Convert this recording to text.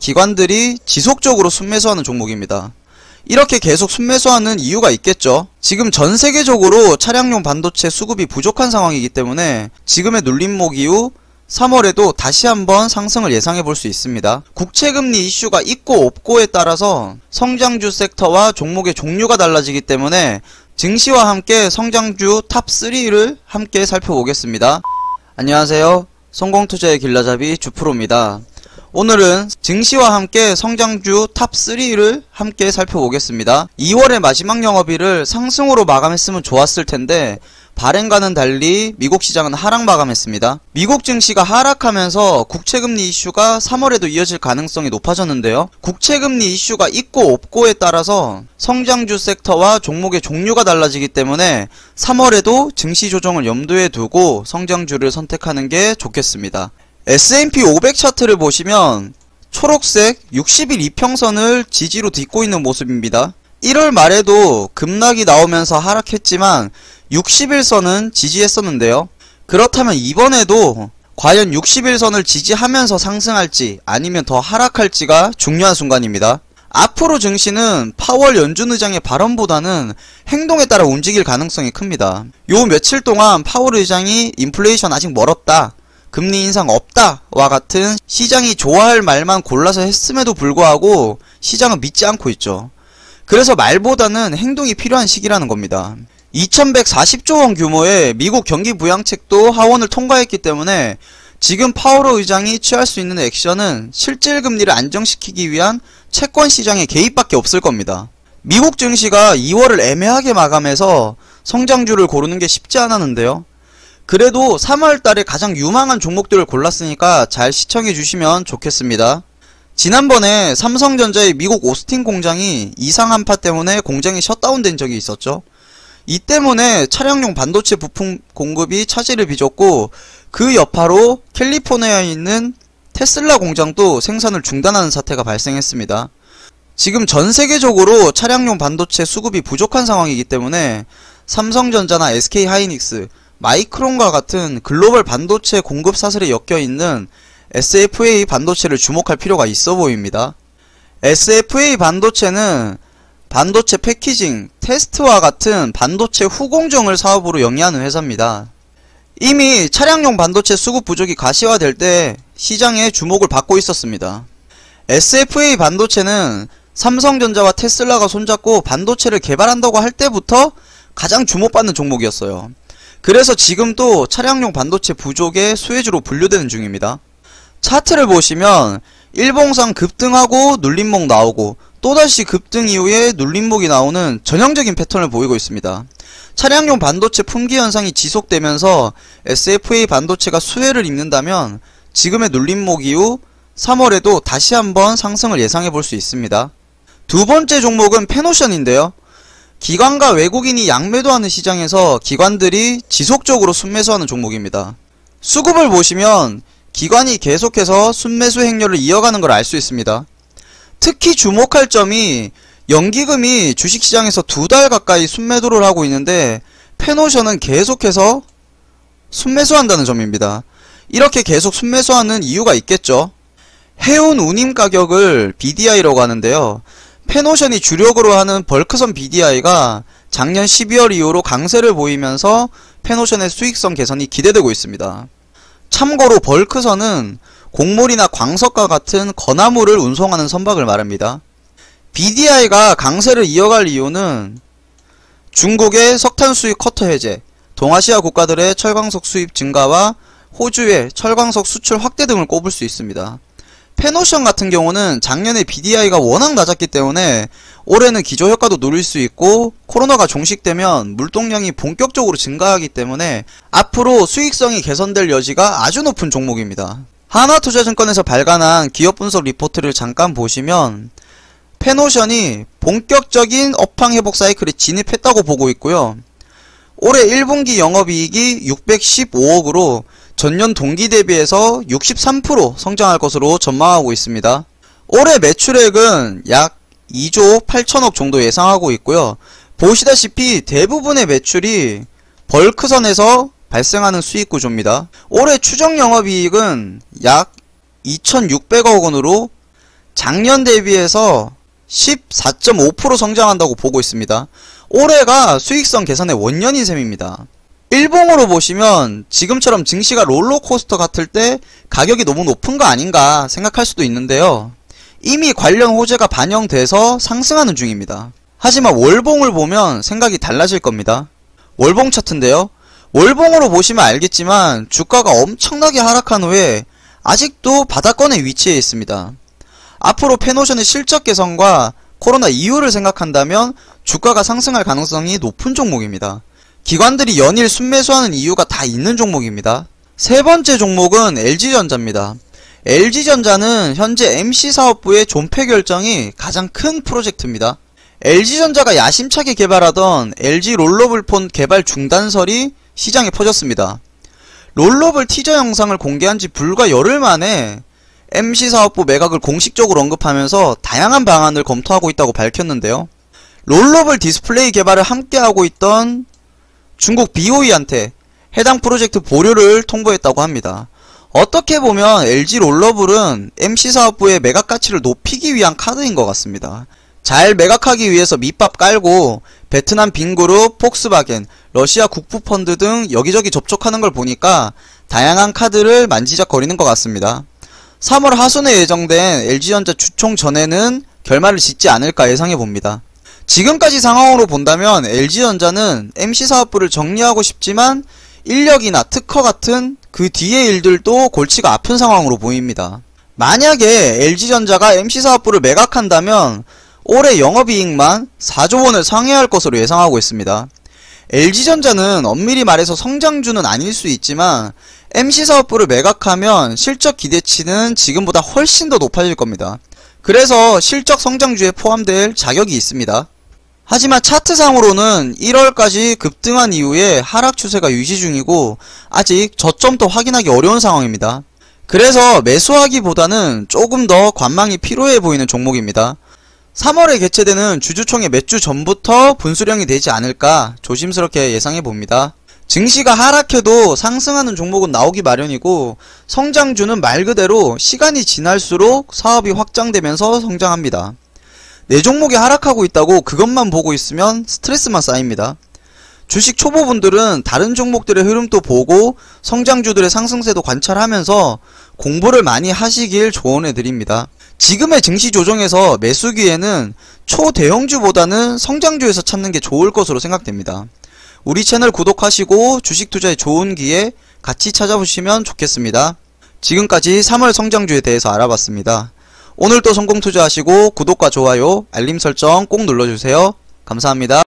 기관들이 지속적으로 순매수하는 종목입니다. 이렇게 계속 순매수하는 이유가 있겠죠. 지금 전 세계적으로 차량용 반도체 수급이 부족한 상황이기 때문에 지금의 눌림목 이후 3월에도 다시 한번 상승을 예상해 볼 수 있습니다. 국채금리 이슈가 있고 없고에 따라서 성장주 섹터와 종목의 종류가 달라지기 때문에 증시와 함께 성장주 탑3를 함께 살펴보겠습니다. 안녕하세요. 성공투자의 길라잡이 주프로입니다. 오늘은 증시와 함께 성장주 탑3를 함께 살펴보겠습니다. 2월의 마지막 영업일을 상승으로 마감했으면 좋았을 텐데 발행과는 달리 미국 시장은 하락 마감했습니다. 미국 증시가 하락하면서 국채금리 이슈가 3월에도 이어질 가능성이 높아졌는데요. 국채금리 이슈가 있고 없고에 따라서 성장주 섹터와 종목의 종류가 달라지기 때문에 3월에도 증시 조정을 염두에 두고 성장주를 선택하는 게 좋겠습니다. S&P 500 차트를 보시면 초록색 60일 이평선을 지지로 딛고 있는 모습입니다. 1월 말에도 급락이 나오면서 하락했지만 60일선은 지지했었는데요. 그렇다면 이번에도 과연 60일선을 지지하면서 상승할지 아니면 더 하락할지가 중요한 순간입니다. 앞으로 증시는 파월 연준 의장의 발언보다는 행동에 따라 움직일 가능성이 큽니다. 요 며칠 동안 파월 의장이 인플레이션 아직 멀었다, 금리 인상 없다와 같은 시장이 좋아할 말만 골라서 했음에도 불구하고 시장은 믿지 않고 있죠. 그래서 말보다는 행동이 필요한 시기라는 겁니다. 2140조 원 규모의 미국 경기 부양책도 하원을 통과했기 때문에 지금 파월 의장이 취할 수 있는 액션은 실질금리를 안정시키기 위한 채권 시장의 개입밖에 없을 겁니다. 미국 증시가 2월을 애매하게 마감해서 성장주를 고르는 게 쉽지 않았는데요. 그래도 3월달에 가장 유망한 종목들을 골랐으니까 잘 시청해 주시면 좋겠습니다. 지난번에 삼성전자의 미국 오스틴 공장이 이상 한파 때문에 공장이 셧다운된 적이 있었죠. 이 때문에 차량용 반도체 부품 공급이 차질을 빚었고 그 여파로 캘리포니아에 있는 테슬라 공장도 생산을 중단하는 사태가 발생했습니다. 지금 전 세계적으로 차량용 반도체 수급이 부족한 상황이기 때문에 삼성전자나 SK하이닉스, 마이크론과 같은 글로벌 반도체 공급 사슬에 엮여있는 SFA 반도체를 주목할 필요가 있어 보입니다. SFA 반도체는 반도체 패키징, 테스트와 같은 반도체 후공정을 사업으로 영위하는 회사입니다. 이미 차량용 반도체 수급 부족이 가시화될 때 시장에 주목을 받고 있었습니다. SFA 반도체는 삼성전자와 테슬라가 손잡고 반도체를 개발한다고 할 때부터 가장 주목받는 종목이었어요. 그래서 지금도 차량용 반도체 부족의 수혜주로 분류되는 중입니다. 차트를 보시면 일봉상 급등하고 눌림목 나오고 또다시 급등 이후에 눌림목이 나오는 전형적인 패턴을 보이고 있습니다. 차량용 반도체 품귀 현상이 지속되면서 SFA 반도체가 수혜를 입는다면 지금의 눌림목 이후 3월에도 다시 한번 상승을 예상해 볼 수 있습니다. 두 번째 종목은 페노션인데요. 기관과 외국인이 양매도하는 시장에서 기관들이 지속적으로 순매수하는 종목입니다. 수급을 보시면 기관이 계속해서 순매수 행렬을 이어가는 걸 알 수 있습니다. 특히 주목할 점이 연기금이 주식시장에서 2달 가까이 순매도를 하고 있는데 페노션은 계속해서 순매수한다는 점입니다. 이렇게 계속 순매수하는 이유가 있겠죠. 해운 운임 가격을 BDI라고 하는데요. 페노션이 주력으로 하는 벌크선 BDI가 작년 12월 이후로 강세를 보이면서 페노션의 수익성 개선이 기대되고 있습니다. 참고로 벌크선은 곡물이나 광석과 같은 건화물을 운송하는 선박을 말합니다. BDI가 강세를 이어갈 이유는 중국의 석탄 수입 쿼터 해제, 동아시아 국가들의 철광석 수입 증가와 호주의 철광석 수출 확대 등을 꼽을 수 있습니다. 페노션 같은 경우는 작년에 BDI가 워낙 낮았기 때문에 올해는 기저효과도 누릴 수 있고 코로나가 종식되면 물동량이 본격적으로 증가하기 때문에 앞으로 수익성이 개선될 여지가 아주 높은 종목입니다. 하나투자증권에서 발간한 기업 분석 리포트를 잠깐 보시면 페노션이 본격적인 업황 회복 사이클에 진입했다고 보고 있고요. 올해 1분기 영업이익이 615억으로 전년 동기 대비해서 63% 성장할 것으로 전망하고 있습니다. 올해 매출액은 약 2조 8천억 정도 예상하고 있고요. 보시다시피 대부분의 매출이 벌크선에서 발생하는 수익 구조입니다. 올해 추정 영업이익은 약 2,600억 원으로 작년 대비해서 14.5% 성장한다고 보고 있습니다. 올해가 수익성 개선의 원년인 셈입니다. 일봉으로 보시면 지금처럼 증시가 롤러코스터 같을 때 가격이 너무 높은 거 아닌가 생각할 수도 있는데요. 이미 관련 호재가 반영돼서 상승하는 중입니다. 하지만 월봉을 보면 생각이 달라질 겁니다. 월봉 차트인데요. 월봉으로 보시면 알겠지만 주가가 엄청나게 하락한 후에 아직도 바닥권에 위치해 있습니다. 앞으로 페노션의 실적 개선과 코로나 이후를 생각한다면 주가가 상승할 가능성이 높은 종목입니다. 기관들이 연일 순매수하는 이유가 다 있는 종목입니다. 세 번째 종목은 LG전자입니다. LG전자는 현재 MC사업부의 존폐 결정이 가장 큰 프로젝트입니다. LG전자가 야심차게 개발하던 LG 롤러블 폰 개발 중단설이 시장에 퍼졌습니다. 롤러블 티저 영상을 공개한 지 불과 열흘 만에 MC사업부 매각을 공식적으로 언급하면서 다양한 방안을 검토하고 있다고 밝혔는데요. 롤러블 디스플레이 개발을 함께하고 있던 중국 BOE한테 해당 프로젝트 보류를 통보했다고 합니다. 어떻게 보면 LG 롤러블은 MC사업부의 매각 가치를 높이기 위한 카드인 것 같습니다. 잘 매각하기 위해서 밑밥 깔고 베트남 빈그룹, 폭스바겐, 러시아 국부펀드 등 여기저기 접촉하는 걸 보니까 다양한 카드를 만지작거리는 것 같습니다. 3월 하순에 예정된 LG전자 주총 전에는 결말을 짓지 않을까 예상해봅니다. 지금까지 상황으로 본다면 LG전자는 MC사업부를 정리하고 싶지만 인력이나 특허 같은 그 뒤의 일들도 골치가 아픈 상황으로 보입니다. 만약에 LG전자가 MC사업부를 매각한다면 올해 영업이익만 4조 원을 상회할 것으로 예상하고 있습니다. LG전자는 엄밀히 말해서 성장주는 아닐 수 있지만 MC사업부를 매각하면 실적 기대치는 지금보다 훨씬 더 높아질 겁니다. 그래서 실적 성장주에 포함될 자격이 있습니다. 하지만 차트상으로는 1월까지 급등한 이후에 하락 추세가 유지 중이고 아직 저점도 확인하기 어려운 상황입니다. 그래서 매수하기보다는 조금 더 관망이 필요해 보이는 종목입니다. 3월에 개최되는 주주총회 몇 주 전부터 분수령이 되지 않을까 조심스럽게 예상해봅니다. 증시가 하락해도 상승하는 종목은 나오기 마련이고 성장주는 말 그대로 시간이 지날수록 사업이 확장되면서 성장합니다. 내 종목이 하락하고 있다고 그것만 보고 있으면 스트레스만 쌓입니다. 주식 초보분들은 다른 종목들의 흐름도 보고 성장주들의 상승세도 관찰하면서 공부를 많이 하시길 조언해드립니다. 지금의 증시 조정에서 매수기에는 초대형주보다는 성장주에서 찾는 게 좋을 것으로 생각됩니다. 우리 채널 구독하시고 주식 투자에 좋은 기회 같이 찾아보시면 좋겠습니다. 지금까지 3월 성장주에 대해서 알아봤습니다. 오늘도 성공 투자하시고 구독과 좋아요, 알림 설정 꼭 눌러주세요. 감사합니다.